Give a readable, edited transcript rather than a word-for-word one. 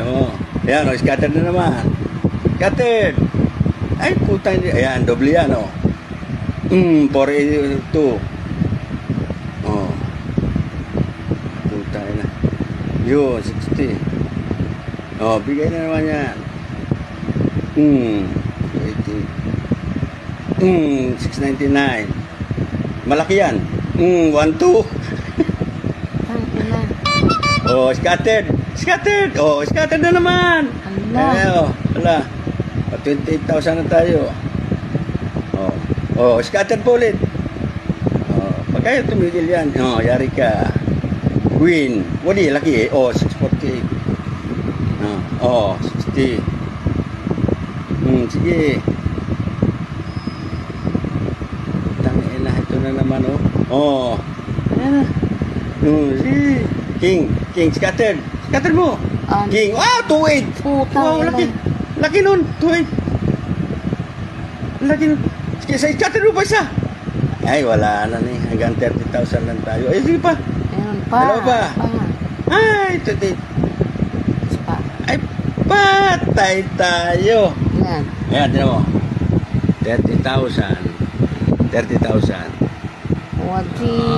Oo. Ayan, scattered na naman. Scattered. Ay, puta hindi. Ayan, doble yan, 482. Oh. Puta na. Yun, 60. Oh, bigay na naman yan. 80. 699. Malaki yan. 12. Tangina. Oh, scattered. Scattered. Oh, scattered na naman. Ala. Wala. 28,000 na tayo. Oh, scattered po ulit. Oh, pagkaya tumigil yan. Oh, yari ka. Queen. Wali, laki eh. Oh, 648. Oh, 60. Sige. Tangin na, ito na naman, oh. Oh. Ayan na. Sige. King, scattered. Scattered mo. King. Wow, 28. Puta. Wow, laki. Laki nun. 28. Laki nun. Sige, sa scattered mo pa isa. Ay, wala na ni. Hanggang 30,000 lang tayo. Ay, sige pa. Ayun pa. Dalawa pa. Ay, 28. Pa. Ay, patay tayo. Yan. Ayan, tinan mo. 30,000. 30,000. Wagi.